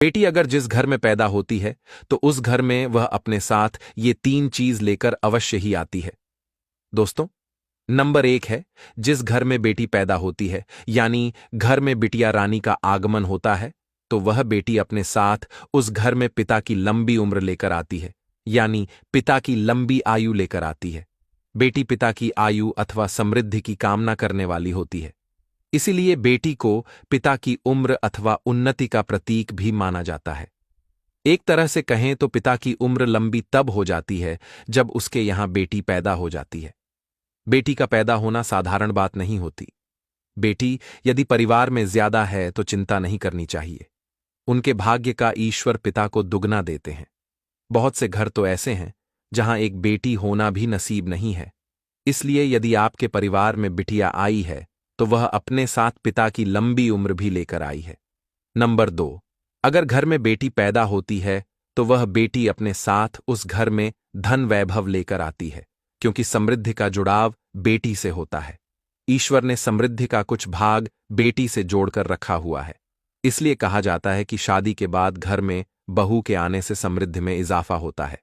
बेटी अगर जिस घर में पैदा होती है तो उस घर में वह अपने साथ ये 3 चीज लेकर अवश्य ही आती है। दोस्तों, नंबर 1 है, जिस घर में बेटी पैदा होती है यानी घर में बिटिया रानी का आगमन होता है तो वह बेटी अपने साथ उस घर में पिता की लंबी उम्र लेकर आती है, यानी पिता की लंबी आयु लेकर आती है। बेटी पिता की आयु अथवा समृद्धि की कामना करने वाली होती है, इसीलिए बेटी को पिता की उम्र अथवा उन्नति का प्रतीक भी माना जाता है। एक तरह से कहें तो पिता की उम्र लंबी तब हो जाती है जब उसके यहां बेटी पैदा हो जाती है। बेटी का पैदा होना साधारण बात नहीं होती। बेटी यदि परिवार में ज्यादा है तो चिंता नहीं करनी चाहिए। उनके भाग्य का ईश्वर पिता को दुगना देते हैं। बहुत से घर तो ऐसे हैं जहां एक बेटी होना भी नसीब नहीं है, इसलिए यदि आपके परिवार में बिटिया आई है तो वह अपने साथ पिता की लंबी उम्र भी लेकर आई है। नंबर 2, अगर घर में बेटी पैदा होती है तो वह बेटी अपने साथ उस घर में धन वैभव लेकर आती है, क्योंकि समृद्धि का जुड़ाव बेटी से होता है। ईश्वर ने समृद्धि का कुछ भाग बेटी से जोड़कर रखा हुआ है। इसलिए कहा जाता है कि शादी के बाद घर में बहू के आने से समृद्धि में इजाफा होता है।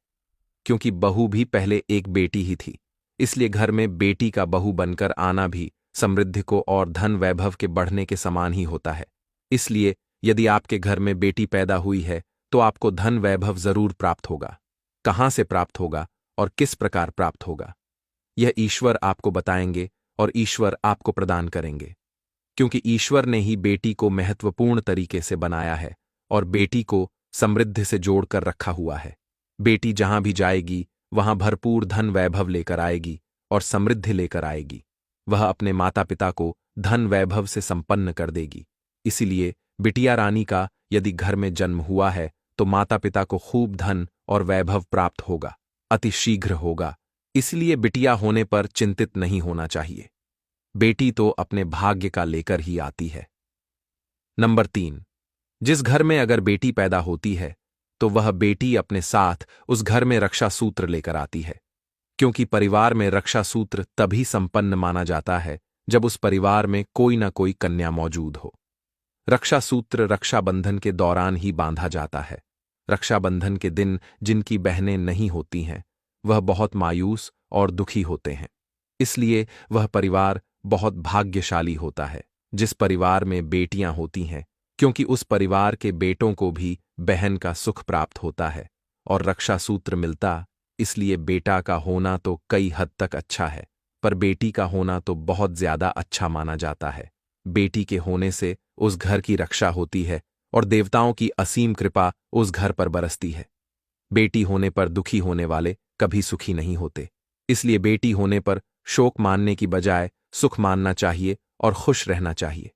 क्योंकि बहू भी पहले एक बेटी ही थी, इसलिए घर में बेटी का बहू बनकर आना भी समृद्धि को और धन वैभव के बढ़ने के समान ही होता है। इसलिए यदि आपके घर में बेटी पैदा हुई है तो आपको धन वैभव जरूर प्राप्त होगा। कहां से प्राप्त होगा और किस प्रकार प्राप्त होगा, यह ईश्वर आपको बताएंगे और ईश्वर आपको प्रदान करेंगे, क्योंकि ईश्वर ने ही बेटी को महत्वपूर्ण तरीके से बनाया है और बेटी को समृद्धि से जोड़कर रखा हुआ है। बेटी जहां भी जाएगी वहां भरपूर धन वैभव लेकर आएगी और समृद्धि लेकर आएगी। वह अपने माता पिता को धन वैभव से संपन्न कर देगी। इसीलिए बिटिया रानी का यदि घर में जन्म हुआ है तो माता पिता को खूब धन और वैभव प्राप्त होगा, अति शीघ्र होगा। इसलिए बिटिया होने पर चिंतित नहीं होना चाहिए। बेटी तो अपने भाग्य का लेकर ही आती है। नंबर 3, जिस घर में अगर बेटी पैदा होती है तो वह बेटी अपने साथ उस घर में रक्षा सूत्र लेकर आती है, क्योंकि परिवार में रक्षा सूत्र तभी संपन्न माना जाता है जब उस परिवार में कोई न कोई कन्या मौजूद हो। रक्षा सूत्र रक्षाबंधन के दौरान ही बांधा जाता है। रक्षाबंधन के दिन जिनकी बहनें नहीं होती हैं वह बहुत मायूस और दुखी होते हैं। इसलिए वह परिवार बहुत भाग्यशाली होता है जिस परिवार में बेटियां होती हैं, क्योंकि उस परिवार के बेटों को भी बहन का सुख प्राप्त होता है और रक्षा सूत्र मिलता। इसलिए बेटा का होना तो कई हद तक अच्छा है, पर बेटी का होना तो बहुत ज्यादा अच्छा माना जाता है। बेटी के होने से उस घर की रक्षा होती है और देवताओं की असीम कृपा उस घर पर बरसती है। बेटी होने पर दुखी होने वाले कभी सुखी नहीं होते। इसलिए बेटी होने पर शोक मानने की बजाय सुख मानना चाहिए और खुश रहना चाहिए।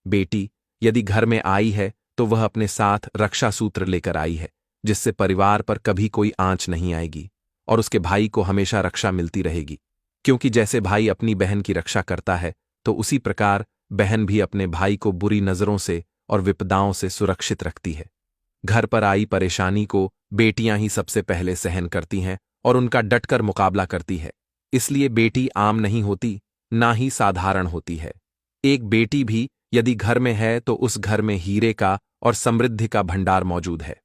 बेटी यदि घर में आई है तो वह अपने साथ रक्षा सूत्र लेकर आई है, जिससे परिवार पर कभी कोई आंच नहीं आएगी और उसके भाई को हमेशा रक्षा मिलती रहेगी। क्योंकि जैसे भाई अपनी बहन की रक्षा करता है तो उसी प्रकार बहन भी अपने भाई को बुरी नजरों से और विपदाओं से सुरक्षित रखती है। घर पर आई परेशानी को बेटियां ही सबसे पहले सहन करती हैं और उनका डटकर मुकाबला करती है। इसलिए बेटी आम नहीं होती, ना ही साधारण होती है। एक बेटी भी यदि घर में है तो उस घर में हीरे का और समृद्धि का भंडार मौजूद है।